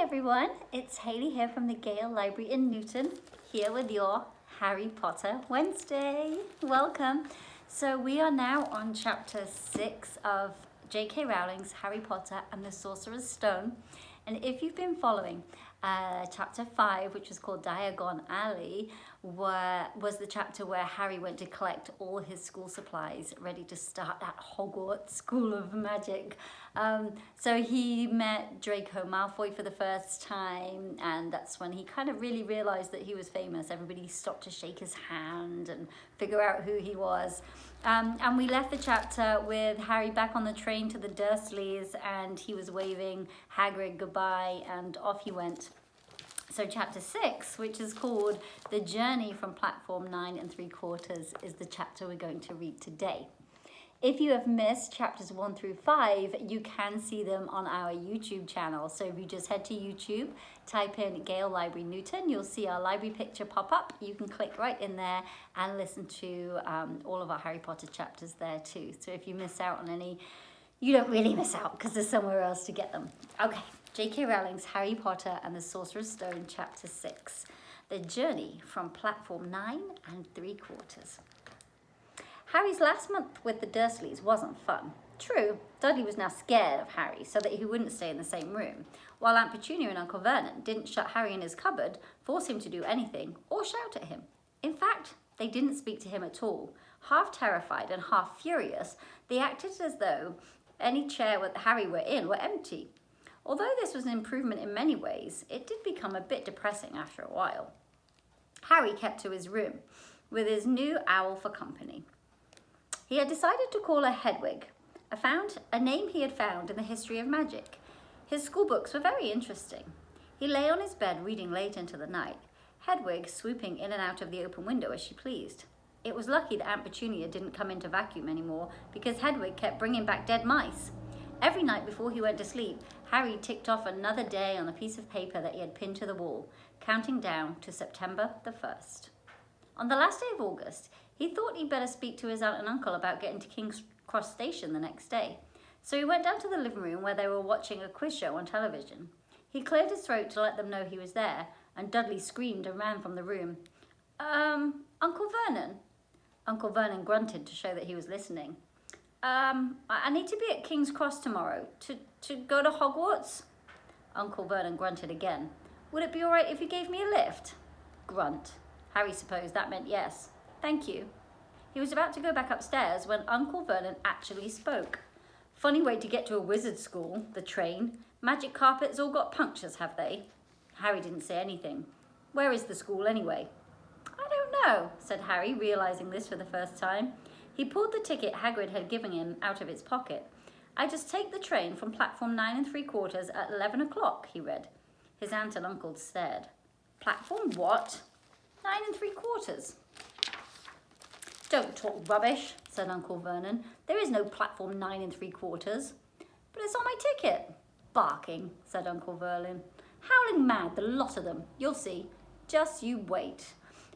everyone, it's Hayley here from the Gale Library in Newton, here with your Harry Potter Wednesday. Welcome. So we are now on chapter 6 of J.K. Rowling's Harry Potter and the Sorcerer's Stone. And if you've been following, chapter 5, which was called Diagon Alley, was the chapter where Harry went to collect all his school supplies, ready to start at Hogwarts School of Magic. So he met Draco Malfoy for the first time, and that's when he kind of really realized that he was famous. Everybody stopped to shake his hand and figure out who he was. And we left the chapter with Harry back on the train to the Dursleys, and he was waving Hagrid goodbye, and off he went. So chapter 6, which is called The Journey from Platform 9 3/4, is the chapter we're going to read today. If you have missed chapters 1 through 5, you can see them on our YouTube channel. So if you just head to YouTube, type in Gale Library Newton, you'll see our library picture pop up. You can click right in there and listen to all of our Harry Potter chapters there too. So if you miss out on any, you don't really miss out because there's somewhere else to get them. Okay. J.K. Rowling's Harry Potter and the Sorcerer's Stone, Chapter 6, The Journey from Platform 9 3/4. Harry's last month with the Dursleys wasn't fun. True, Dudley was now scared of Harry so that he wouldn't stay in the same room, while Aunt Petunia and Uncle Vernon didn't shut Harry in his cupboard, force him to do anything, or shout at him. In fact, they didn't speak to him at all. Half terrified and half furious, they acted as though any chair that Harry were in were empty. Although this was an improvement in many ways, it did become a bit depressing after a while. Harry kept to his room, with his new owl for company. He had decided to call her Hedwig, a name he had found in the history of magic. His school books were very interesting. He lay on his bed reading late into the night, Hedwig swooping in and out of the open window as she pleased. It was lucky that Aunt Petunia didn't come in to vacuum anymore, because Hedwig kept bringing back dead mice. Every night before he went to sleep, Harry ticked off another day on a piece of paper that he had pinned to the wall, counting down to September the 1st. On the last day of August, he thought he'd better speak to his aunt and uncle about getting to King's Cross Station the next day. So he went down to the living room where they were watching a quiz show on television. He cleared his throat to let them know he was there, and Dudley screamed and ran from the room. Uncle Vernon? Uncle Vernon grunted to show that he was listening. I need to be at King's Cross tomorrow. To go to Hogwarts? Uncle Vernon grunted again. Would it be all right if you gave me a lift? Grunt. Harry supposed that meant yes. Thank you. He was about to go back upstairs when Uncle Vernon actually spoke. Funny way to get to a wizard school, the train. Magic carpets all got punctures, have they? Harry didn't say anything. Where is the school anyway? I don't know, said Harry, realizing this for the first time. He pulled the ticket Hagrid had given him out of his pocket. I just take the train from platform 9 3/4 at 11 o'clock, he read. His aunt and uncle stared. Platform what? 9 3/4. Don't talk rubbish, said Uncle Vernon. There is no platform 9 3/4. But it's on my ticket. Barking, said Uncle Vernon. Howling mad, the lot of them. You'll see. Just you wait.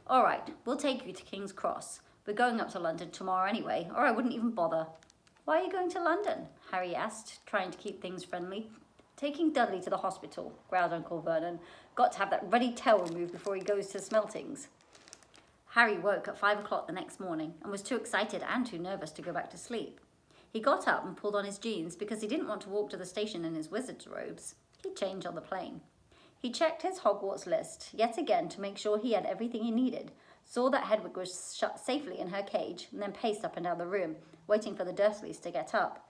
All right, we'll take you to King's Cross. We're going up to London tomorrow anyway, or I wouldn't even bother. Why are you going to London? Harry asked, trying to keep things friendly. Taking Dudley to the hospital, growled Uncle Vernon. Got to have that ruddy tail removed before he goes to Smeltings. Harry woke at 5 o'clock the next morning and was too excited and too nervous to go back to sleep. He got up and pulled on his jeans because he didn't want to walk to the station in his wizard's robes. He'd change on the plane. He checked his Hogwarts list yet again to make sure he had everything he needed, saw that Hedwig was shut safely in her cage, and then paced up and down the room, waiting for the Dursleys to get up.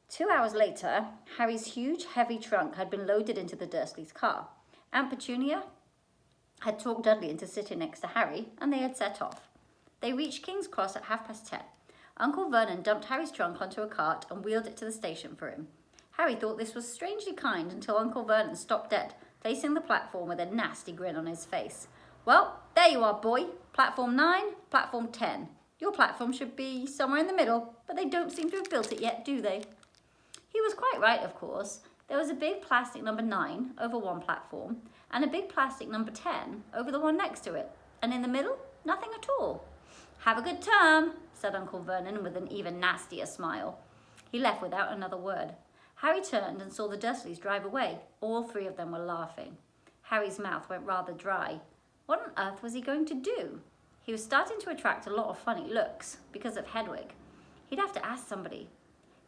2 hours later, Harry's huge, heavy trunk had been loaded into the Dursleys' car. Aunt Petunia had talked Dudley into sitting next to Harry, and they had set off. They reached King's Cross at 10:30. Uncle Vernon dumped Harry's trunk onto a cart and wheeled it to the station for him. Harry thought this was strangely kind until Uncle Vernon stopped dead, facing the platform with a nasty grin on his face. Well, there you are, boy. Platform 9, platform 10. Your platform should be somewhere in the middle, but they don't seem to have built it yet, do they? He was quite right, of course. There was a big plastic number 9 over one platform, and a big plastic number 10 over the one next to it. And in the middle, nothing at all. Have a good term, said Uncle Vernon with an even nastier smile. He left without another word. Harry turned and saw the Dursleys drive away. All three of them were laughing. Harry's mouth went rather dry. What on earth was he going to do? He was starting to attract a lot of funny looks because of Hedwig. He'd have to ask somebody.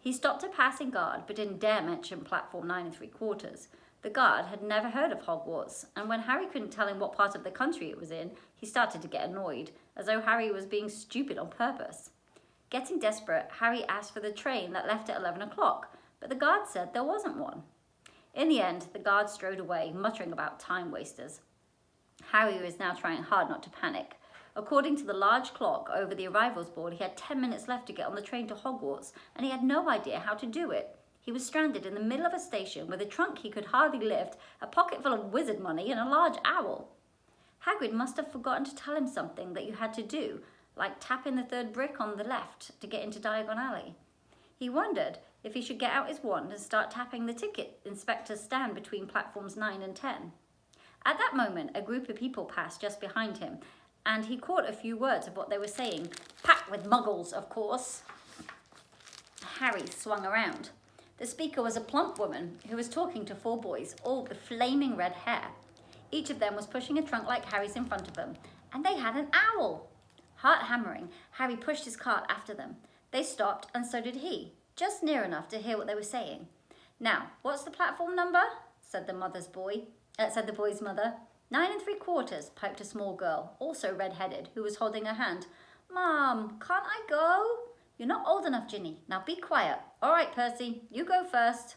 He stopped a passing guard but didn't dare mention platform 9 3/4. The guard had never heard of Hogwarts, and when Harry couldn't tell him what part of the country it was in, he started to get annoyed, as though Harry was being stupid on purpose. Getting desperate, Harry asked for the train that left at 11 o'clock, but the guard said there wasn't one. In the end, the guard strode away, muttering about time wasters. Harry was now trying hard not to panic. According to the large clock over the arrivals board, he had 10 minutes left to get on the train to Hogwarts, and he had no idea how to do it. He was stranded in the middle of a station with a trunk he could hardly lift, a pocket full of wizard money, and a large owl. Hagrid must have forgotten to tell him something that you had to do, like tapping the third brick on the left to get into Diagon Alley. He wondered if he should get out his wand and start tapping the ticket inspector's stand between platforms 9 and 10. At that moment, a group of people passed just behind him, and he caught a few words of what they were saying. Packed with muggles, of course. Harry swung around. The speaker was a plump woman who was talking to 4 boys, all with flaming red hair. Each of them was pushing a trunk like Harry's in front of them, and they had an owl. Heart hammering, Harry pushed his cart after them. They stopped, and so did he, just near enough to hear what they were saying. Now, what's the platform number? said the boy's mother. 9 3/4, piped a small girl, also red-headed, who was holding her hand. Mom, can't I go? You're not old enough, Ginny. Now be quiet. All right, Percy, you go first.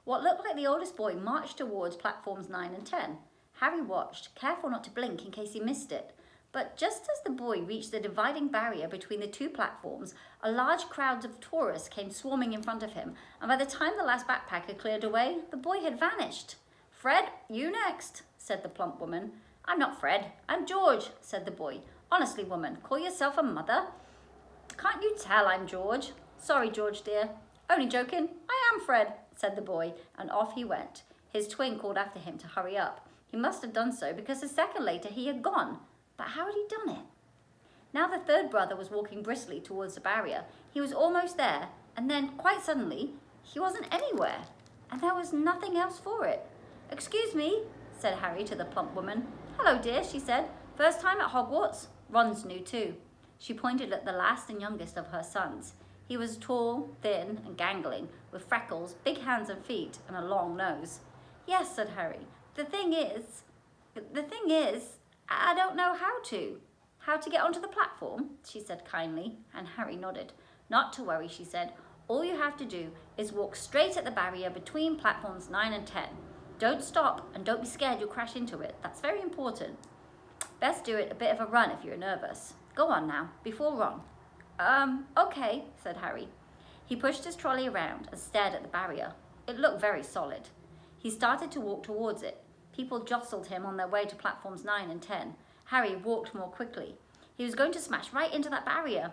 What looked like the oldest boy marched towards platforms 9 and 10. Harry watched, careful not to blink in case he missed it. But just as the boy reached the dividing barrier between the 2 platforms, a large crowd of tourists came swarming in front of him, and by the time the last backpacker cleared away, the boy had vanished. Fred, you next, said the plump woman. I'm not Fred, I'm George, said the boy. Honestly, woman, call yourself a mother? Can't you tell I'm George? Sorry, George dear. Only joking, I am Fred, said the boy, and off he went. His twin called after him to hurry up. He must have done so because a second later he had gone. But how had he done it? Now the third brother was walking briskly towards the barrier. He was almost there, and then, quite suddenly, he wasn't anywhere, and there was nothing else for it. Excuse me, said Harry to the plump woman. Hello, dear, she said. First time at Hogwarts? Ron's new too. She pointed at the last and youngest of her sons. He was tall, thin, and gangling, with freckles, big hands and feet, and a long nose. Yes, said Harry. The thing is, I don't know how to. How to get onto the platform? She said kindly, and Harry nodded. Not to worry, she said. All you have to do is walk straight at the barrier between platforms 9 and 10. Don't stop, and don't be scared you'll crash into it. That's very important. Best do it a bit of a run if you're nervous. Go on now, before Ron. Okay, said Harry. He pushed his trolley around and stared at the barrier. It looked very solid. He started to walk towards it. People jostled him on their way to platforms 9 and 10. Harry walked more quickly. He was going to smash right into that barrier,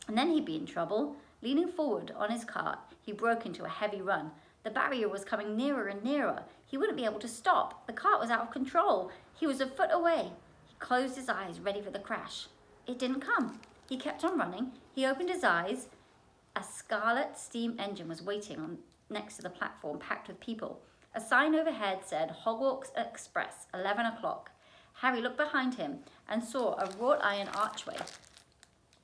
and then he'd be in trouble. Leaning forward on his cart, he broke into a heavy run. The barrier was coming nearer and nearer. He wouldn't be able to stop. The cart was out of control. He was a foot away. He closed his eyes, ready for the crash. It didn't come. He kept on running. He opened his eyes. A scarlet steam engine was waiting next to the platform, packed with people. A sign overhead said, Hogwarts Express, 11 o'clock. Harry looked behind him and saw a wrought iron archway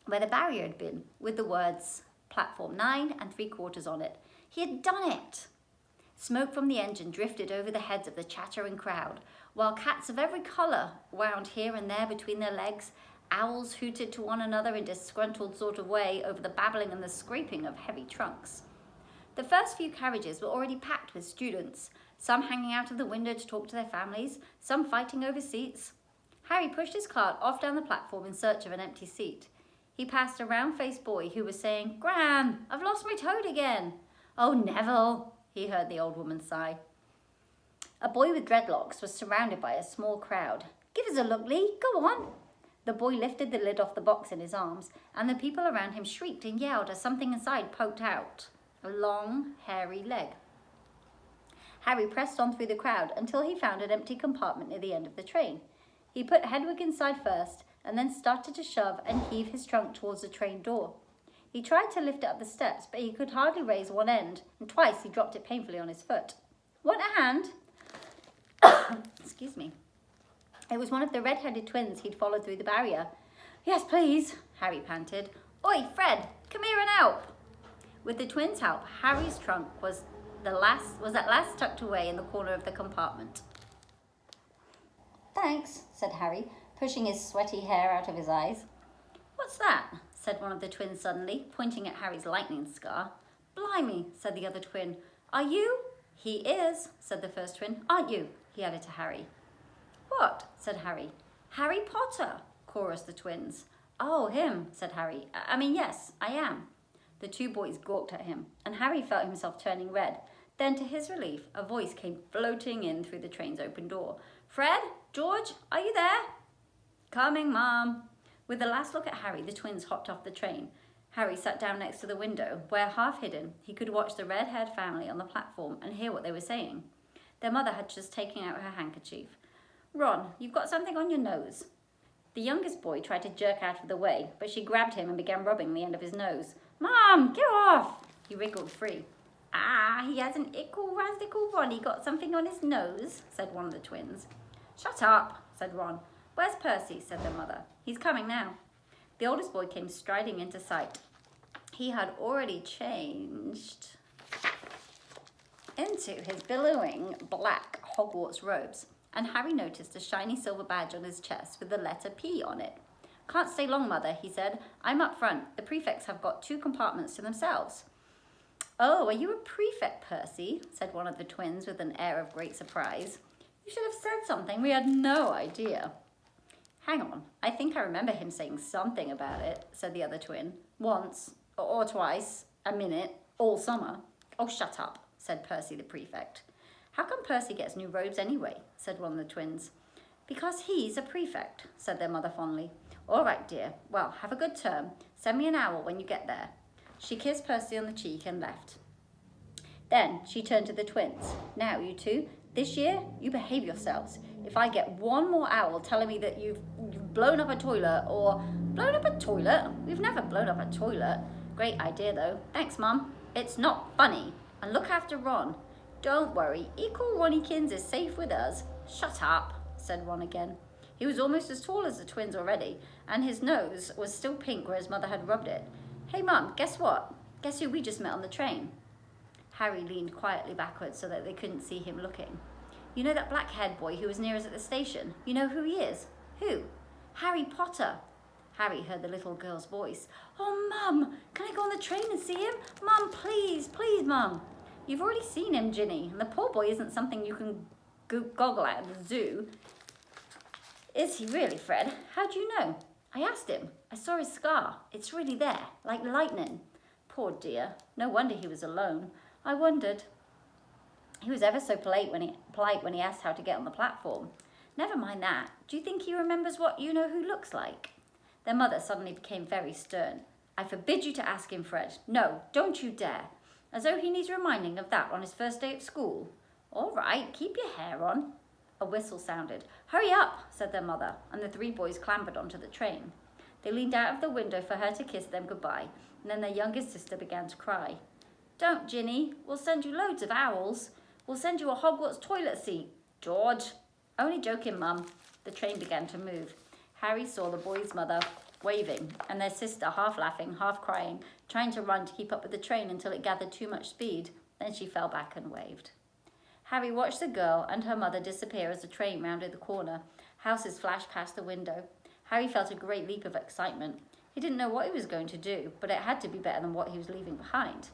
where the barrier had been, with the words, Platform 9 3/4 on it. He had done it! Smoke from the engine drifted over the heads of the chattering crowd, while cats of every colour wound here and there between their legs. Owls hooted to one another in disgruntled sort of way over the babbling and the scraping of heavy trunks. The first few carriages were already packed with students, some hanging out of the window to talk to their families, some fighting over seats. Harry pushed his cart off down the platform in search of an empty seat. He passed a round-faced boy who was saying, Gran, I've lost my toad again. Oh, Neville, he heard the old woman sigh. A boy with dreadlocks was surrounded by a small crowd. Give us a look, Lee, go on. The boy lifted the lid off the box in his arms, and the people around him shrieked and yelled as something inside poked out. A long, hairy leg. Harry pressed on through the crowd until he found an empty compartment near the end of the train. He put Hedwig inside first, and then started to shove and heave his trunk towards the train door. He tried to lift it up the steps, but he could hardly raise one end, and twice he dropped it painfully on his foot. Want a hand? Excuse me. It was one of the red-headed twins he'd followed through the barrier. Yes, please, Harry panted. Oi, Fred, come here and help. With the twins' help, Harry's trunk was at last tucked away in the corner of the compartment. Thanks, said Harry, pushing his sweaty hair out of his eyes. What's that? Said one of the twins suddenly, pointing at Harry's lightning scar. Blimey, said the other twin. Are you? He is, said the first twin. Aren't you? He added to Harry. What? Said Harry. Harry Potter, chorused the twins. Oh, him, said Harry. I mean, yes, I am. The two boys gawked at him, and Harry felt himself turning red. Then, to his relief, a voice came floating in through the train's open door. Fred? George? Are you there? Coming, Mum. With a last look at Harry, the twins hopped off the train. Harry sat down next to the window, where, half hidden, he could watch the red-haired family on the platform and hear what they were saying. Their mother had just taken out her handkerchief. Ron, you've got something on your nose. The youngest boy tried to jerk out of the way, but she grabbed him and began rubbing the end of his nose. Mom, get off! He wriggled free. Ah, he has an ickle-ras-ickle Ronnie got something on his nose, said one of the twins. Shut up, said Ron. Where's Percy, said their mother. He's coming now. The oldest boy came striding into sight. He had already changed into his billowing black Hogwarts robes, and Harry noticed a shiny silver badge on his chest with the letter P on it. Can't stay long, Mother, he said. I'm up front. The prefects have got 2 compartments to themselves. Oh, are you a prefect, Percy? Said one of the twins with an air of great surprise. You should have said something. We had no idea. Hang on. I think I remember him saying something about it, said the other twin. Once, or twice, a minute, all summer. Oh, shut up, said Percy the prefect. How come Percy gets new robes anyway? Said one of the twins. Because he's a prefect, said their mother fondly. All right, dear. Well, have a good term. Send me an owl when you get there. She kissed Percy on the cheek and left. Then she turned to the twins. Now, you two, this year, you behave yourselves. If I get one more owl telling me that you've blown up a toilet or... Blown up a toilet? We've never blown up a toilet. Great idea, though. Thanks, Mum. It's not funny. And look after Ron. Don't worry. Equal Ronnykins is safe with us. Shut up, said Ron again. He was almost as tall as the twins already, and his nose was still pink where his mother had rubbed it. Hey, Mum, guess what? Guess who we just met on the train? Harry leaned quietly backwards so that they couldn't see him looking. You know that black-haired boy who was near us at the station? You know who he is? Who? Harry Potter. Harry heard the little girl's voice. Oh, Mum, can I go on the train and see him? Mum, please, please, Mum. You've already seen him, Ginny, and the poor boy isn't something you can goggle at the zoo. Is he really, Fred? How'd you know? I asked him. I saw his scar. It's really there, like lightning. Poor dear. No wonder he was alone. I wondered. He was ever so polite when he asked how to get on the platform. Never mind that. Do you think he remembers what you-know-who looks like? Their mother suddenly became very stern. I forbid you to ask him, Fred. No, don't you dare. As though he needs reminding of that on his first day at school. All right, keep your hair on. A whistle sounded. Hurry up, said their mother, and the 3 boys clambered onto the train. They leaned out of the window for her to kiss them goodbye, and then their youngest sister began to cry. Don't, Ginny. We'll send you loads of owls. We'll send you a Hogwarts toilet seat. George. Only joking, Mum. The train began to move. Harry saw the boy's mother waving, and their sister half laughing, half crying, trying to run to keep up with the train until it gathered too much speed. Then she fell back and waved. Harry watched the girl and her mother disappear as the train rounded the corner. Houses flashed past the window. Harry felt a great leap of excitement. He didn't know what he was going to do, but it had to be better than what he was leaving behind.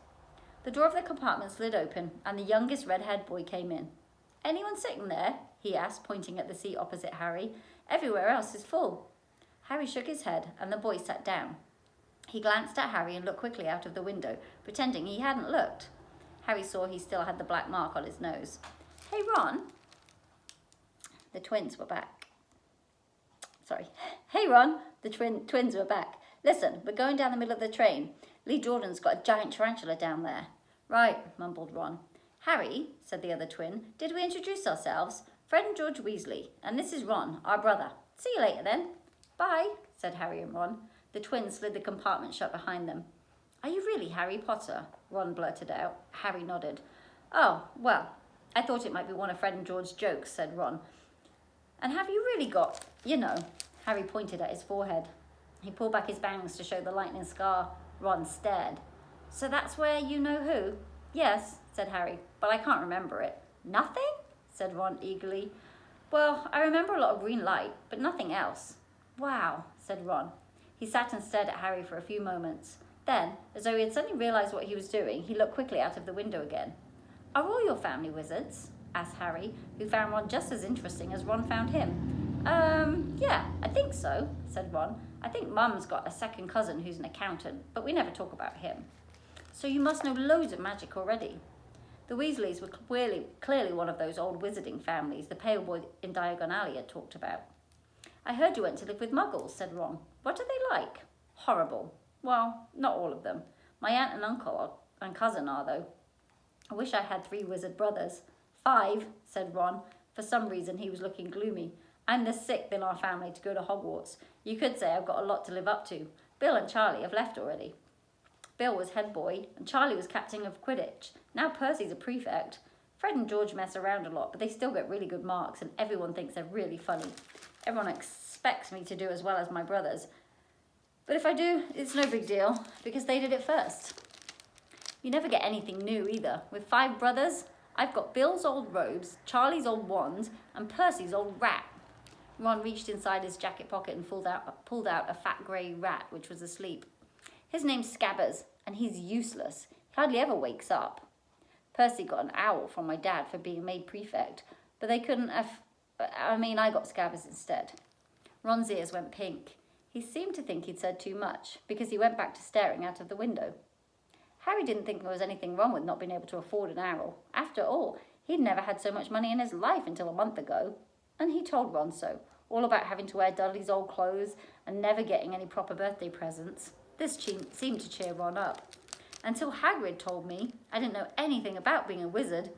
The door of the compartment slid open, and the youngest red-haired boy came in. Anyone sitting there? He asked, pointing at the seat opposite Harry. Everywhere else is full. Harry shook his head, and the boy sat down. He glanced at Harry and looked quickly out of the window, pretending he hadn't looked. Harry saw he still had the black mark on his nose. Hey, Ron. The twins were back. Sorry. Hey, Ron. The twins were back. Listen, we're going down the middle of the train. Lee Jordan's got a giant tarantula down there. Right, mumbled Ron. Harry, said the other twin, did we introduce ourselves? Fred and George Weasley, and this is Ron, our brother. See you later then. Bye, said Harry and Ron. The twins slid the compartment shut behind them. Are you really Harry Potter? Ron blurted out. Harry nodded. Oh, well, I thought it might be one of Fred and George's jokes, said Ron. And have you really got, Harry pointed at his forehead. He pulled back his bangs to show the lightning scar. Ron stared. So that's where you know who? Yes, said Harry, but I can't remember it. Nothing? Said Ron eagerly. Well, I remember a lot of green light, but nothing else. Wow, said Ron. He sat and stared at Harry for a few moments. Then, as though he had suddenly realised what he was doing, he looked quickly out of the window again. Are all your family wizards? Asked Harry, who found Ron just as interesting as Ron found him. Yeah, I think so, said Ron. I think Mum's got a second cousin who's an accountant, but we never talk about him. So you must know loads of magic already. The Weasleys were clearly one of those old wizarding families the pale boy in Diagon Alley had talked about. I heard you went to live with Muggles, said Ron. What are they like? Horrible. Well, not all of them. My aunt and uncle and cousin are, though. I wish I had 3 wizard brothers. 5, said Ron. For some reason, he was looking gloomy. I'm the 6th in our family to go to Hogwarts. You could say I've got a lot to live up to. Bill and Charlie have left already. Bill was head boy, and Charlie was captain of Quidditch. Now Percy's a prefect. Fred and George mess around a lot, but they still get really good marks, and everyone thinks they're really funny. Everyone expects me to do as well as my brothers. But if I do, it's no big deal, because they did it first. You never get anything new either. With 5 brothers, I've got Bill's old robes, Charlie's old wand, and Percy's old rat. Ron reached inside his jacket pocket and pulled out a fat grey rat, which was asleep. His name's Scabbers, and he's useless. He hardly ever wakes up. Percy got an owl from my dad for being made prefect, but they couldn't have... I got Scabbers instead. Ron's ears went pink. He seemed to think he'd said too much, because he went back to staring out of the window. Harry didn't think there was anything wrong with not being able to afford an owl. After all, he'd never had so much money in his life until a month ago. And he told Ron so, all about having to wear Dudley's old clothes and never getting any proper birthday presents. This seemed to cheer Ron up. Until Hagrid told me I didn't know anything about being a wizard,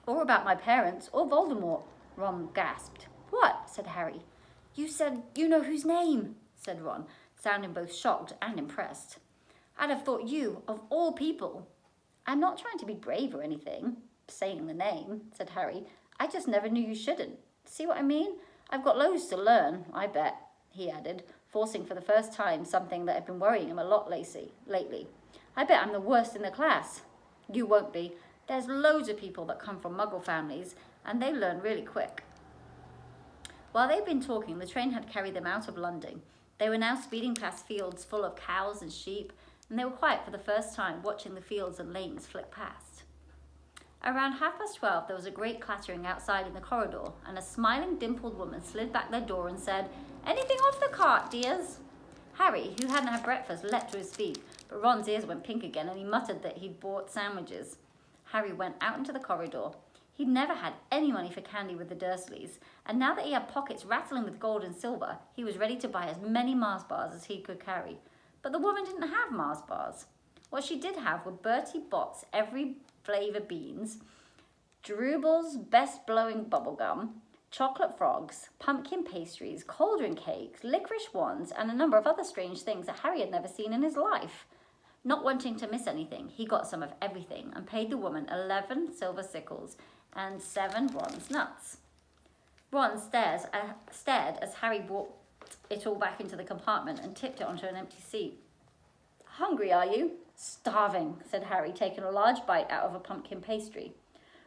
or about my parents, or Voldemort. Ron gasped. What? Said Harry. You said you know whose name, said Ron, sounding both shocked and impressed. I'd have thought you, of all people. I'm not trying to be brave or anything, saying the name, said Harry. I just never knew you shouldn't. See what I mean? I've got loads to learn, I bet, he added, forcing for the first time something that had been worrying him a lot lately. I bet I'm the worst in the class. You won't be. There's loads of people that come from Muggle families, and they learn really quick. While they'd been talking, the train had carried them out of London. They were now speeding past fields full of cows and sheep, and they were quiet for the first time, watching the fields and lanes flick past. Around 12:30, there was a great clattering outside in the corridor, and a smiling, dimpled woman slid back their door and said, Anything off the cart, dears? Harry, who hadn't had breakfast, leapt to his feet, but Ron's ears went pink again, and he muttered that he'd bought sandwiches. Harry went out into the corridor. He'd never had any money for candy with the Dursleys, and now that he had pockets rattling with gold and silver, he was ready to buy as many Mars bars as he could carry. But the woman didn't have Mars bars. What she did have were Bertie Bott's every flavour beans, Drubel's best blowing bubblegum, chocolate frogs, pumpkin pastries, cauldron cakes, licorice wands, and a number of other strange things that Harry had never seen in his life. Not wanting to miss anything, he got some of everything and paid the woman 11 silver sickles and 7 bronze nuts. Ron stared as Harry brought it all back into the compartment and tipped it onto an empty seat. Hungry, are you? Starving, said Harry, taking a large bite out of a pumpkin pastry.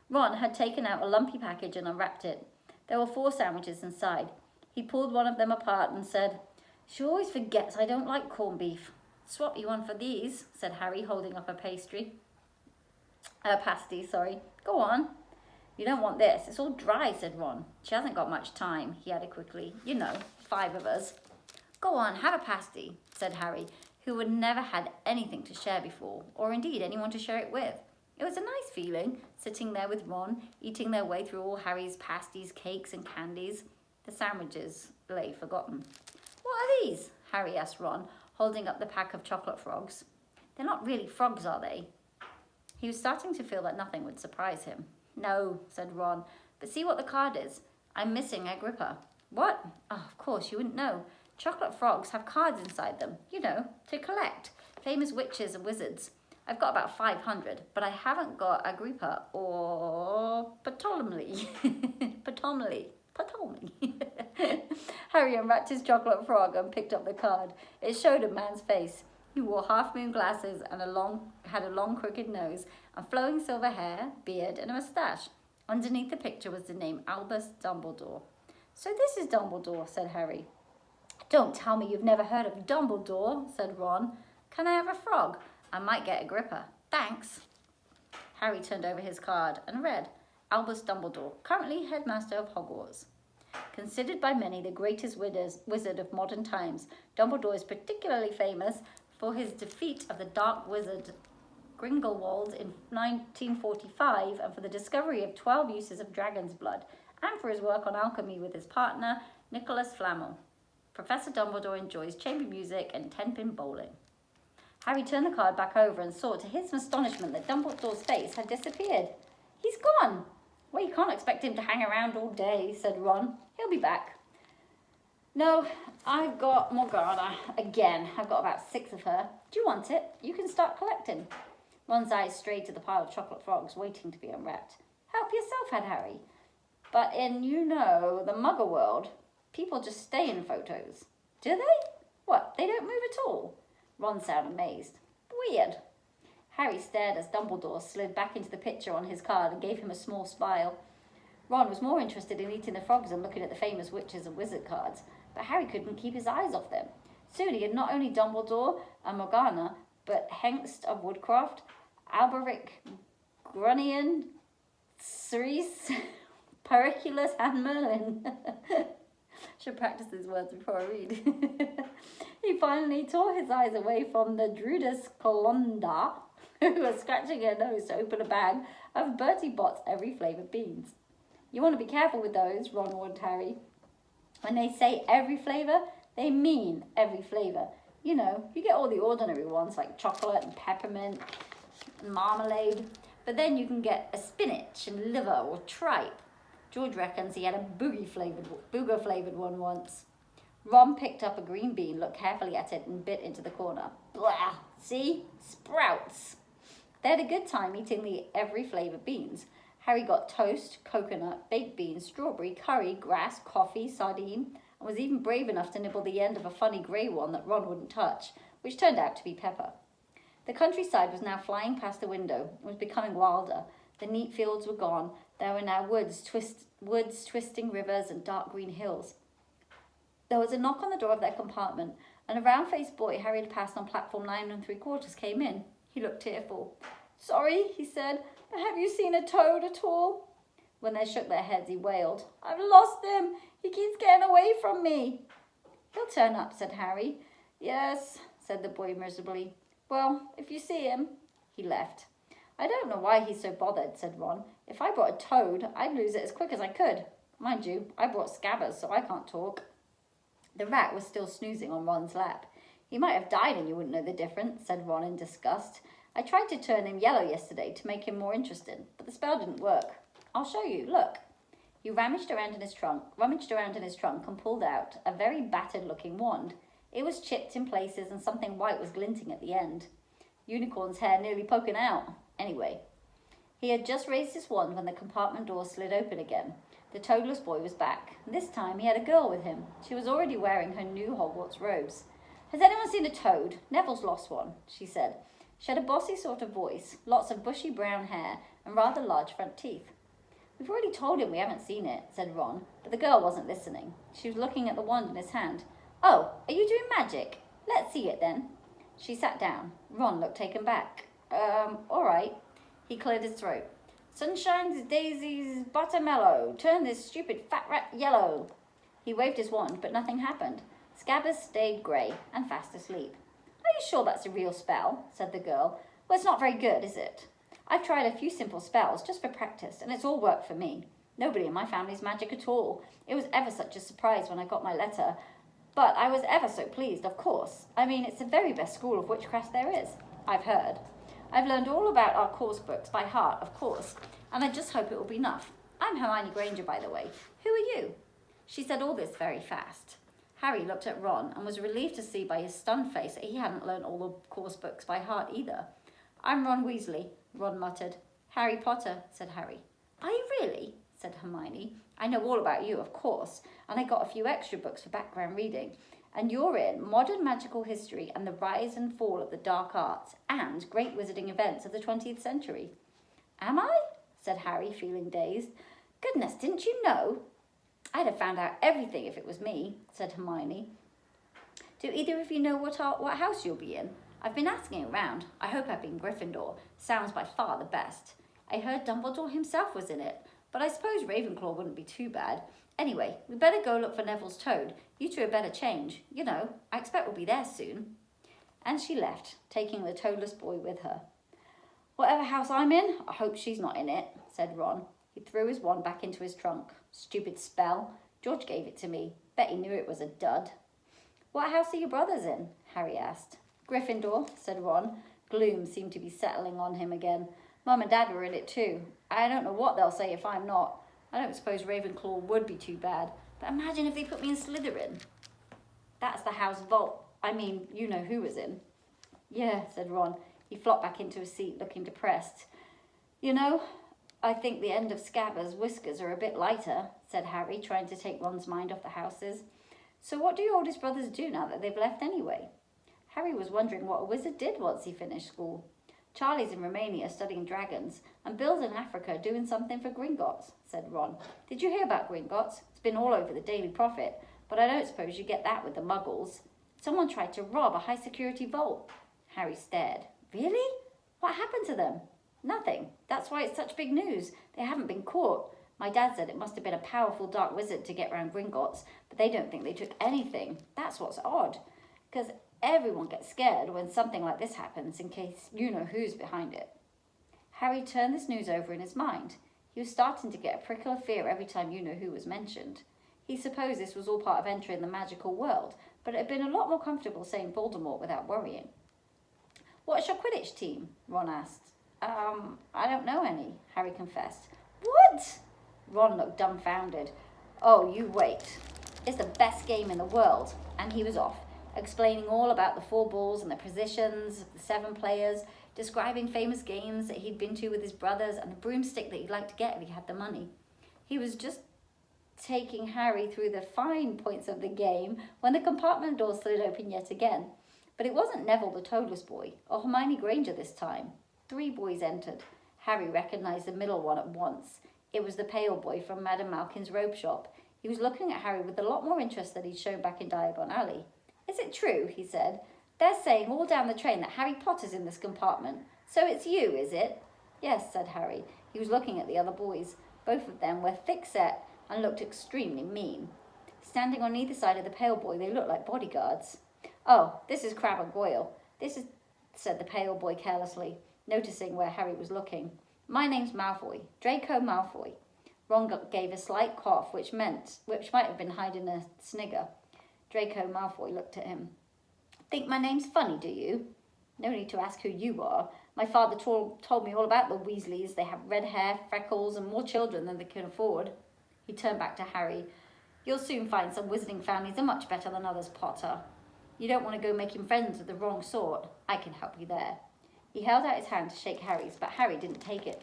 Ron had taken out a lumpy package and unwrapped it. There were 4 sandwiches inside. He pulled one of them apart and said, She always forgets I don't like corned beef. Swap you one for these, said Harry, holding up a pasty. Go on. You don't want this. It's all dry, said Ron. She hasn't got much time, he added quickly. 5 of us. Go on, have a pasty, said Harry, who had never had anything to share before, or indeed anyone to share it with. It was a nice feeling, sitting there with Ron, eating their way through all Harry's pasties, cakes and candies. The sandwiches lay forgotten. What are these? Harry asked Ron, holding up the pack of chocolate frogs. They're not really frogs, are they? He was starting to feel that nothing would surprise him. No, said Ron, but see what the card is. I'm missing Agrippa. What? Oh, of course, you wouldn't know. Chocolate frogs have cards inside them, to collect. Famous witches and wizards. I've got about 500, but I haven't got Agrippa or Ptolemy. Ptolemy. Harry unwrapped his chocolate frog and picked up the card. It showed a man's face. He wore half-moon glasses and had a long crooked nose and flowing silver hair, beard and a moustache. Underneath the picture was the name Albus Dumbledore. So this is Dumbledore, said Harry. Don't tell me you've never heard of Dumbledore, said Ron. Can I have a frog? I might get Agrippa. Thanks. Harry turned over his card and read, Albus Dumbledore, currently headmaster of Hogwarts. Considered by many the greatest wizard of modern times, Dumbledore is particularly famous for his defeat of the dark wizard Grindelwald in 1945 and for the discovery of 12 uses of dragon's blood, and for his work on alchemy with his partner, Nicholas Flamel. Professor Dumbledore enjoys chamber music and 10-pin bowling. Harry turned the card back over and saw to his astonishment that Dumbledore's face had disappeared. He's gone. Well, you can't expect him to hang around all day, said Ron. He'll be back. No, I've got Morgana again. I've got about 6 of her. Do you want it? You can start collecting. Ron's eyes strayed to the pile of chocolate frogs waiting to be unwrapped. Help yourself, had Harry. But in, the Muggle world, people just stay in photos. Do they? What, they don't move at all? Ron sounded amazed. Weird. Harry stared as Dumbledore slid back into the picture on his card and gave him a small smile. Ron was more interested in eating the frogs than looking at the famous witches and wizard cards, but Harry couldn't keep his eyes off them. Soon he had not only Dumbledore and Morgana, but Hengst of Woodcroft, Alberic, Grunion, Cerise, Periculus, and Merlin. Should practice these words before I read. He finally tore his eyes away from the Drudus Colonda, who was scratching her nose to open a bag of Bertie Bott's every flavoured beans. You want to be careful with those, Ron warned Harry. When they say every flavour, they mean every flavour. You get all the ordinary ones like chocolate and peppermint and marmalade, but then you can get a spinach and liver or tripe. George reckons he had a booger-flavoured one once. Ron picked up a green bean, looked carefully at it, and bit into the corner. Blah! See? Sprouts! They had a good time eating the every flavoured beans. Harry got toast, coconut, baked beans, strawberry, curry, grass, coffee, sardine, and was even brave enough to nibble the end of a funny grey one that Ron wouldn't touch, which turned out to be pepper. The countryside was now flying past the window. It was becoming wilder. The neat fields were gone. There were now woods, twisting rivers, and dark green hills. There was a knock on the door of their compartment, and a round-faced boy Harry had passed on platform 9 3/4 came in. He looked tearful. Sorry, he said, but have you seen a toad at all? When they shook their heads, he wailed, I've lost him. He keeps getting away from me. He'll turn up, said Harry. Yes, said the boy miserably. Well, if you see him. He left. I don't know why he's so bothered, said Ron. If I brought a toad, I'd lose it as quick as I could. Mind you, I brought Scabbers, so I can't talk. The rat was still snoozing on Ron's lap. He might have died and you wouldn't know the difference, said Ron in disgust. I tried to turn him yellow yesterday to make him more interested, but the spell didn't work. I'll show you, look. He rummaged around in his trunk and pulled out a very battered-looking wand. It was chipped in places and something white was glinting at the end. Unicorn's hair nearly poking out. Anyway, he had just raised his wand when the compartment door slid open again. The toadless boy was back. This time he had a girl with him. She was already wearing her new Hogwarts robes. Has anyone seen a toad? Neville's lost one, she said. She had a bossy sort of voice, lots of bushy brown hair, and rather large front teeth. We've already told him we haven't seen it, said Ron, but the girl wasn't listening. She was looking at the wand in his hand. Oh, are you doing magic? Let's see it then. She sat down. Ron looked taken back. All right. He cleared his throat. Sunshines, daisies, buttermellow. Turn this stupid fat rat yellow. He waved his wand, but nothing happened. Scabbers stayed grey and fast asleep. Are you sure that's a real spell? Said the girl. Well, it's not very good, is it? I've tried a few simple spells just for practice, and it's all worked for me. Nobody in my family's magic at all. It was ever such a surprise when I got my letter. But I was ever so pleased, of course. I mean, it's the very best school of witchcraft there is, I've heard. I've learned all about our course books by heart, of course, and I just hope it will be enough. I'm Hermione Granger, by the way. Who are you? She said all this very fast. Harry looked at Ron and was relieved to see by his stunned face that he hadn't learned all the course books by heart either. "I'm Ron Weasley," Ron muttered. "Harry Potter," said Harry. "Are you really?" said Hermione. "I know all about you, of course, and I got a few extra books for background reading. And you're in Modern Magical History and the Rise and Fall of the Dark Arts and Great Wizarding Events of the 20th Century." "Am I?" said Harry, feeling dazed. "Goodness, didn't you know?" "I'd have found out everything if it was me," said Hermione. "Do either of you know what house you'll be in? I've been asking around. I hope I've been Gryffindor. Sounds by far the best. I heard Dumbledore himself was in it, but I suppose Ravenclaw wouldn't be too bad. Anyway, we better go look for Neville's toad. You two had better change. You know, I expect we'll be there soon." And she left, taking the toadless boy with her. "Whatever house I'm in, I hope she's not in it," said Ron. He threw his wand back into his trunk. "Stupid spell. George gave it to me. Bet he knew it was a dud." "What house are your brothers in?" Harry asked. "Gryffindor," said Ron. Gloom seemed to be settling on him again. "Mum and Dad were in it too. I don't know what they'll say if I'm not. I don't suppose Ravenclaw would be too bad. But imagine if they put me in Slytherin." "That's the house you know who was in." "Yeah," said Ron. He flopped back into his seat, looking depressed. "You know, I think the end of Scabbers' whiskers are a bit lighter," said Harry, trying to take Ron's mind off the houses. "So what do your oldest brothers do now that they've left anyway?" Harry was wondering what a wizard did once he finished school. "Charlie's in Romania studying dragons, and Bill's in Africa doing something for Gringotts," said Ron. "Did you hear about Gringotts? It's been all over the Daily Prophet, but I don't suppose you get that with the Muggles. Someone tried to rob a high-security vault." Harry stared. "Really? What happened to them?" "Nothing. That's why it's such big news. They haven't been caught. My dad said it must have been a powerful dark wizard to get round Gringotts, but they don't think they took anything. That's what's odd, because everyone gets scared when something like this happens in case you know who's behind it." Harry turned this news over in his mind. He was starting to get a prickle of fear every time you know who was mentioned. He supposed this was all part of entering the magical world, but it had been a lot more comfortable saying Voldemort without worrying. "What's your Quidditch team?" Ron asked. I don't know any," Harry confessed. "What?" Ron looked dumbfounded. "Oh, you wait. It's the best game in the world." And he was off, explaining all about the 4 balls and the positions of the 7 players, describing famous games that he'd been to with his brothers and the broomstick that he'd like to get if he had the money. He was just taking Harry through the fine points of the game when the compartment door slid open yet again. But it wasn't Neville the toadless boy, or Hermione Granger this time. 3 boys entered. Harry recognised the middle one at once. It was the pale boy from Madame Malkin's robe shop. He was looking at Harry with a lot more interest than he'd shown back in Diagon Alley. "Is it true?" he said. "They're saying all down the train that Harry Potter's in this compartment. So it's you, is it?" "Yes," said Harry. He was looking at the other boys. Both of them were thick-set and looked extremely mean. Standing on either side of the pale boy, they looked like bodyguards. "Oh, this is Crabbe and Goyle. Said the pale boy carelessly, noticing where Harry was looking. "My name's Malfoy, Draco Malfoy." Ron gave a slight cough, which might have been hiding a snigger. Draco Malfoy looked at him. "Think my name's funny, do you?" "No need to ask who you are. My father told me all about the Weasleys. They have red hair, freckles, and more children than they can afford." He turned back to Harry. "You'll soon find some wizarding families are much better than others, Potter. You don't want to go making friends with the wrong sort. I can help you there." He held out his hand to shake Harry's, but Harry didn't take it.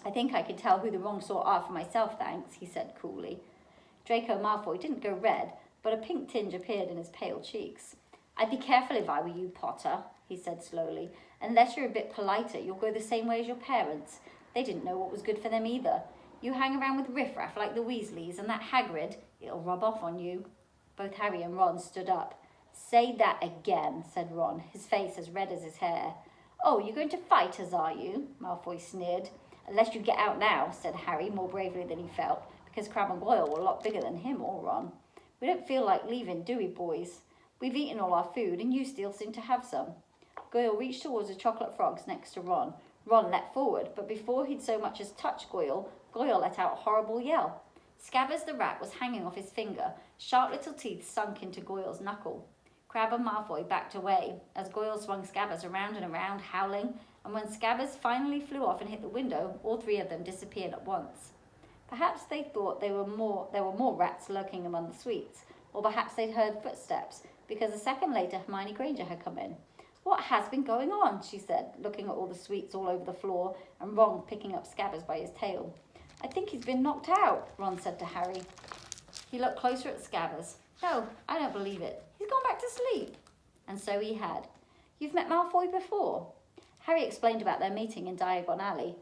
"I think I can tell who the wrong sort are for myself, thanks," he said coolly. Draco Malfoy didn't go red, but a pink tinge appeared in his pale cheeks. "I'd be careful if I were you, Potter," he said slowly. "Unless you're a bit politer, you'll go the same way as your parents. They didn't know what was good for them either. You hang around with riffraff like the Weasleys and that Hagrid, it'll rub off on you." Both Harry and Ron stood up. "Say that again," said Ron, his face as red as his hair. "Oh, you're going to fight us, are you?" Malfoy sneered. "Unless you get out now," said Harry, more bravely than he felt, because Crabbe and Goyle were a lot bigger than him or Ron. "We don't feel like leaving, do we, boys? We've eaten all our food, and you still seem to have some." Goyle reached towards the chocolate frogs next to Ron. Ron leapt forward, but before he'd so much as touched Goyle, Goyle let out a horrible yell. Scabbers the rat was hanging off his finger, sharp little teeth sunk into Goyle's knuckle. Crabbe and Malfoy backed away as Goyle swung Scabbers around and around, howling, and when Scabbers finally flew off and hit the window, all 3 of them disappeared at once. Perhaps they thought there were more rats lurking among the sweets, or perhaps they'd heard footsteps, because a second later Hermione Granger had come in. "What has been going on?" she said, looking at all the sweets all over the floor and Ron picking up Scabbers by his tail. "I think he's been knocked out," Ron said to Harry. He looked closer at Scabbers. "No, I don't believe it. He's gone back to sleep." And so he had. "You've met Malfoy before?" Harry explained about their meeting in Diagon Alley.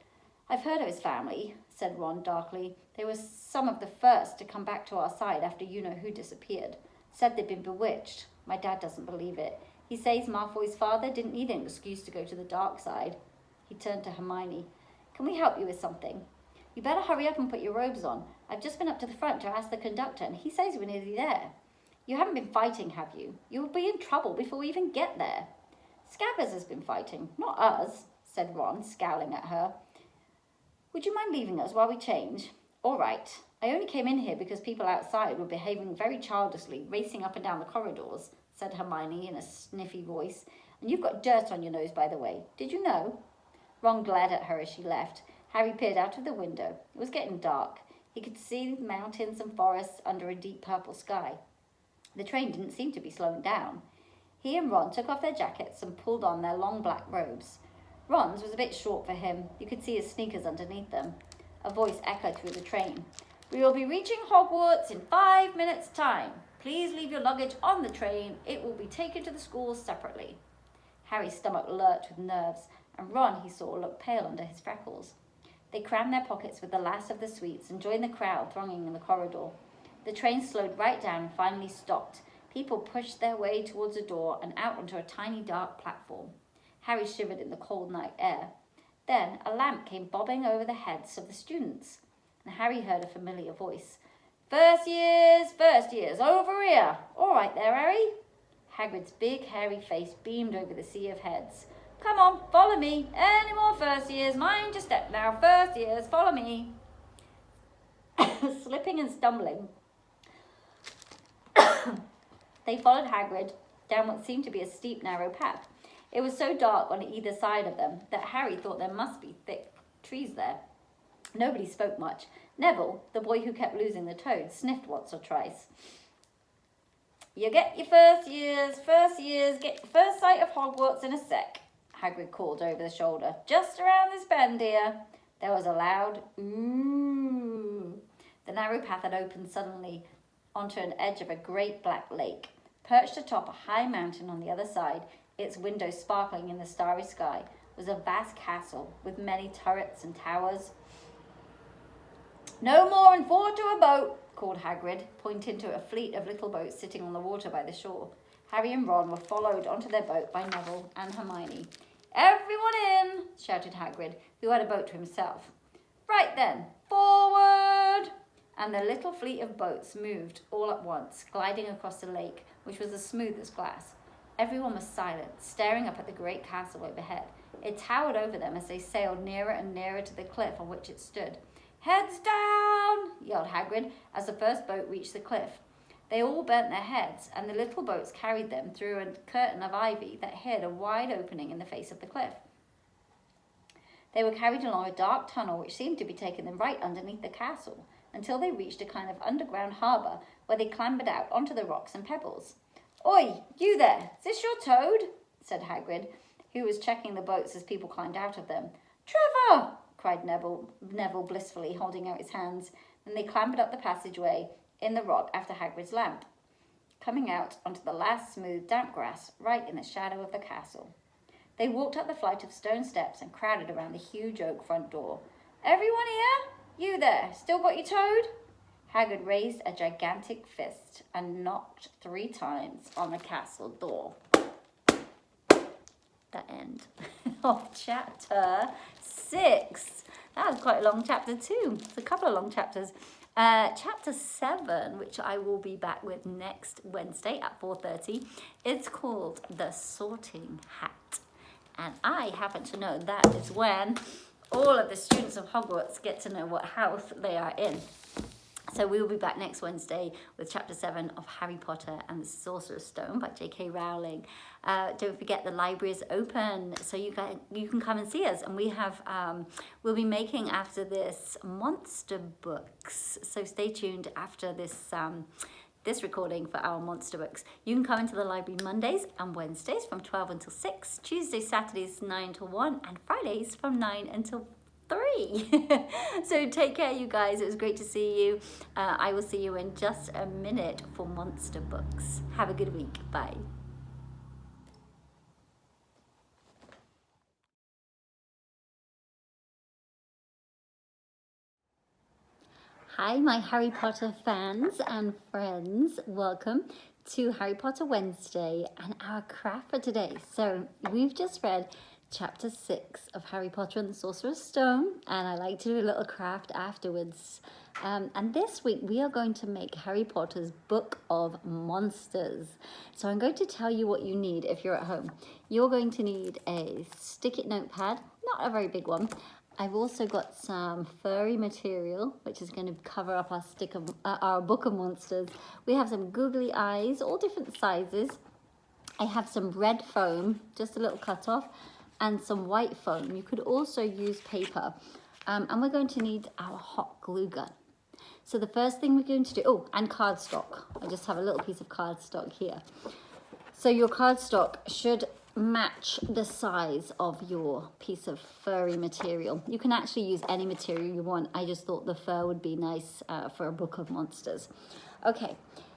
"I've heard of his family," said Ron darkly. "They were some of the first to come back to our side after you-know-who disappeared. Said they'd been bewitched. My dad doesn't believe it. He says Malfoy's father didn't need an excuse to go to the dark side." He turned to Hermione. "Can we help you with something?" "You better hurry up and put your robes on. I've just been up to the front to ask the conductor, and he says we're nearly there." "You haven't been fighting, have you? You'll be in trouble before we even get there." "Scabbers has been fighting, not us," said Ron, scowling at her. "Would you mind leaving us while we change?" "All right. I only came in here because people outside were behaving very childishly, racing up and down the corridors," said Hermione in a sniffy voice. "And you've got dirt on your nose, by the way. Did you know?" Ron glared at her as she left. Harry peered out of the window. It was getting dark. He could see mountains and forests under a deep purple sky. The train didn't seem to be slowing down. He and Ron took off their jackets and pulled on their long black robes. Ron's was a bit short for him. You could see his sneakers underneath them. A voice echoed through the train. "We will be reaching Hogwarts in 5 minutes' time. Please leave your luggage on the train. It will be taken to the schools separately." Harry's stomach lurched with nerves, and Ron, he saw, looked pale under his freckles. They crammed their pockets with the last of the sweets and joined the crowd thronging in the corridor. The train slowed right down and finally stopped. People pushed their way towards a door and out onto a tiny dark platform. Harry shivered in the cold night air. Then a lamp came bobbing over the heads of the students, and Harry heard a familiar voice. First years, over here. All right there, Harry." Hagrid's big, hairy face beamed over the sea of heads. "Come on, follow me. Any more first years? Mind your step now. First years, follow me." Slipping and stumbling, they followed Hagrid down what seemed to be a steep, narrow path. It was so dark on either side of them that Harry thought there must be thick trees there. Nobody spoke much. Neville, the boy who kept losing the toads, sniffed once or twice. "You get your first years, get your first sight of Hogwarts in a sec," Hagrid called over the shoulder. "Just around this bend here." There was a loud ooh. The narrow path had opened suddenly onto an edge of a great black lake. Perched atop a high mountain on the other side, its windows sparkling in the starry sky, was a vast castle with many turrets and towers. "No more than 4 to a boat," called Hagrid, pointing to a fleet of little boats sitting on the water by the shore. Harry and Ron were followed onto their boat by Neville and Hermione. "Everyone in!" shouted Hagrid, who had a boat to himself. "Right then, forward!" And the little fleet of boats moved all at once, gliding across the lake, which was as smooth as glass. Everyone was silent, staring up at the great castle overhead. It towered over them as they sailed nearer and nearer to the cliff on which it stood. "Heads down!" yelled Hagrid as the first boat reached the cliff. They all bent their heads, and the little boats carried them through a curtain of ivy that hid a wide opening in the face of the cliff. They were carried along a dark tunnel which seemed to be taking them right underneath the castle, until they reached a kind of underground harbour where they clambered out onto the rocks and pebbles. "Oi, you there! Is this your toad?" said Hagrid, who was checking the boats as people climbed out of them. "Trevor!" cried Neville blissfully, holding out his hands. Then they clambered up the passageway in the rock after Hagrid's lamp, coming out onto the last smooth, damp grass right in the shadow of the castle. They walked up the flight of stone steps and crowded around the huge oak front door. "Everyone here? You there, still got your toad?" Hagrid raised a gigantic fist and knocked 3 times on the castle door. The end of chapter 6. That was quite a long chapter too. It's a couple of long chapters. Chapter 7, which I will be back with next Wednesday at 4:30, it's called The Sorting Hat. And I happen to know that is when all of the students of Hogwarts get to know what house they are in. So we will be back next Wednesday with Chapter 7 of Harry Potter and the Sorcerer's Stone by J.K. Rowling. Don't forget the library is open, so you can come and see us. And we have we'll be making after this monster books. So stay tuned after this this recording for our monster books. You can come into the library Mondays and Wednesdays from 12 until 6, Tuesdays, Saturdays 9 till 1, and Fridays from 9 until 3. So take care, you guys. It was great to see you. I will see you in just a minute for monster books. Have a good week. Bye. Hi, my Harry Potter fans and friends. Welcome to Harry Potter Wednesday and our craft for today. So we've just read chapter 6 of Harry Potter and the Sorcerer's Stone, and I like to do a little craft afterwards. And this week we are going to make Harry Potter's Book of Monsters. So I'm going to tell you what you need if you're at home. You're going to need a stick-it notepad, not a very big one. I've also got some furry material, which is going to cover up our Book of Monsters. We have some googly eyes, all different sizes. I have some red foam, just a little cut off, and some white foam. You could also use paper. And we're going to need our hot glue gun. So the first thing we're going to do, and cardstock. I just have a little piece of cardstock here. So your cardstock should match the size of your piece of furry material. You can actually use any material you want. I just thought the fur would be nice for a Book of Monsters. Okay,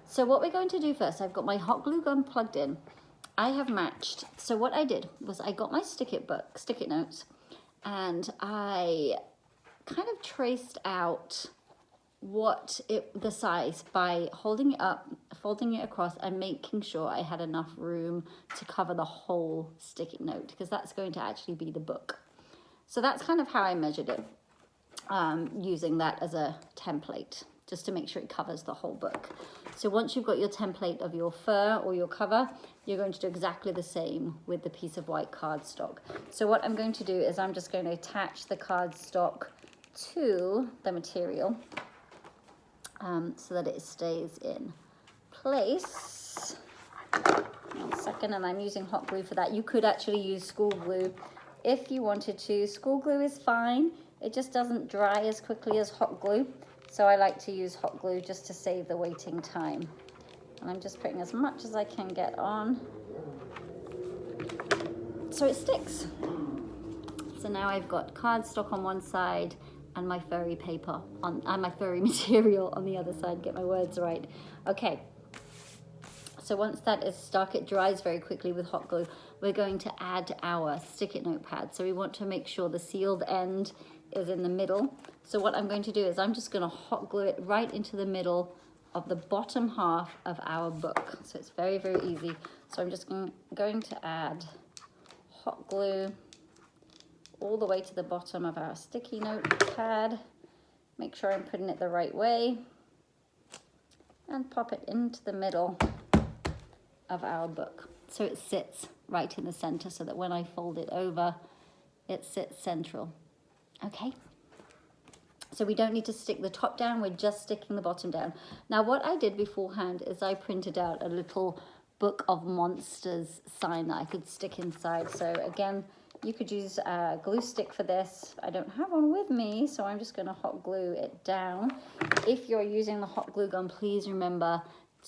so what we're going to do first, I've got my hot glue gun plugged in. I have matched. So what I did was I got my stick-it notes, and I kind of traced out the size by holding it up, folding it across, and making sure I had enough room to cover the whole stick-it note, because that's going to actually be the book. So that's kind of how I measured it, using that as a template, just to make sure it covers the whole book. So once you've got your template of your fur or your cover, you're going to do exactly the same with the piece of white cardstock. So what I'm going to do is I'm just going to attach the cardstock to the material, so that it stays in place. 1 second, and I'm using hot glue for that. You could actually use school glue if you wanted to. School glue is fine. It just doesn't dry as quickly as hot glue. So I like to use hot glue just to save the waiting time. And I'm just putting as much as I can get on so it sticks. So now I've got cardstock on one side and my furry paper and my furry material on the other side. Get my words right. Okay. So once that is stuck, it dries very quickly with hot glue. We're going to add our stick-it notepad. So we want to make sure the sealed end is in the middle. So what I'm going to do is I'm just going to hot glue it right into the middle of the bottom half of our book. So it's very, very easy. So I'm just going to add hot glue all the way to the bottom of our sticky notepad. Make sure I'm putting it the right way, and pop it into the middle of our book so it sits right in the center, so that when I fold it over, it sits central. Okay, so we don't need to stick the top down, we're just sticking the bottom down. Now what I did beforehand is I printed out a little Book of Monsters sign that I could stick inside. So again, you could use a glue stick for this. I don't have one with me, so I'm just going to hot glue it down. If you're using the hot glue gun, please remember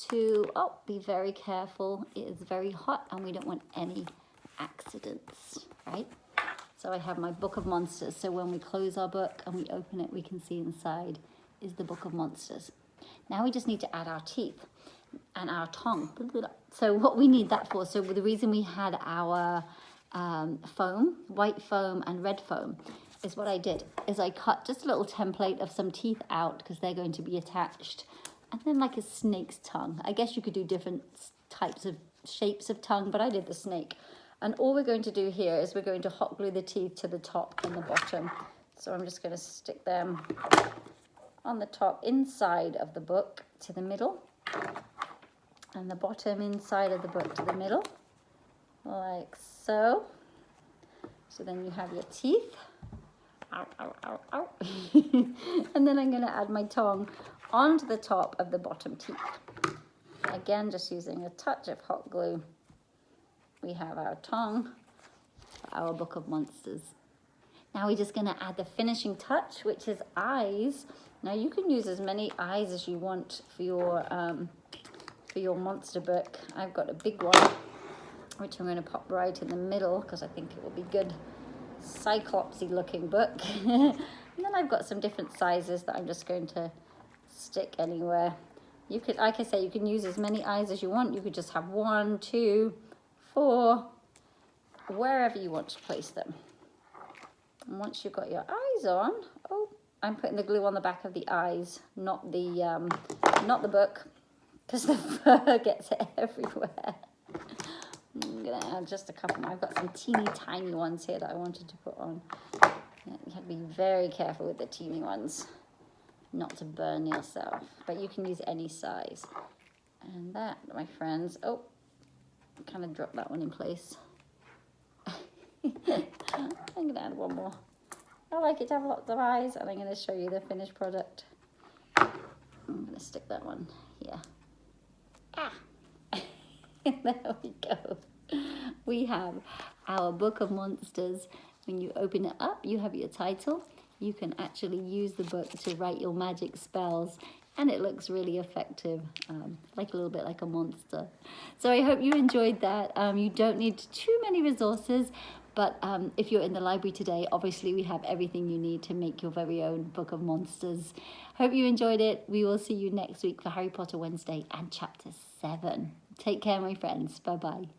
to be very careful. It is very hot and we don't want any accidents, right? So I have my Book of Monsters. So when we close our book and we open it, we can see inside is the Book of Monsters. Now we just need to add our teeth and our tongue. So what we need that for, so the reason we had our foam, white foam and red foam, is what I did is I cut just a little template of some teeth out, because they're going to be attached, and then like a snake's tongue. I guess you could do different types of shapes of tongue, but I did the snake. And all we're going to do here is we're going to hot glue the teeth to the top and the bottom. So I'm just going to stick them on the top inside of the book to the middle, and the bottom inside of the book to the middle, like so. So then you have your teeth. Ow, ow, ow, ow. And then I'm going to add my tongue onto the top of the bottom teeth. Again, just using a touch of hot glue. We have our tongue for our Book of Monsters. Now we're just going to add the finishing touch, which is eyes. Now you can use as many eyes as you want for your for your monster book. I've got a big one, which I'm going to pop right in the middle because I think it will be good. Cyclopsy looking book. And then I've got some different sizes that I'm just going to stick anywhere. You could, like I say, you can use as many eyes as you want. You could just have 1, 2, 4, wherever you want to place them. And once you've got your eyes on, oh, I'm putting the glue on the back of the eyes, not the book, because the fur gets it everywhere. I'm gonna add just a couple more. I've got some teeny tiny ones here that I wanted to put on. Yeah, you have to be very careful with the teeny ones, not to burn yourself, but you can use any size. And that, my friends, oh, kind of dropped that one in place. I'm gonna add one more. I like it to have lots of eyes, and I'm gonna show you the finished product. I'm gonna stick that one here. Ah! There we go. We have our Book of Monsters. When you open it up, you have your title. You can actually use the book to write your magic spells, and it looks really effective, like a little bit like a monster. So I hope you enjoyed that. You don't need too many resources, but if you're in the library today, obviously we have everything you need to make your very own Book of Monsters. Hope you enjoyed it. We will see you next week for Harry Potter Wednesday and Chapter 7. Take care, my friends. Bye-bye.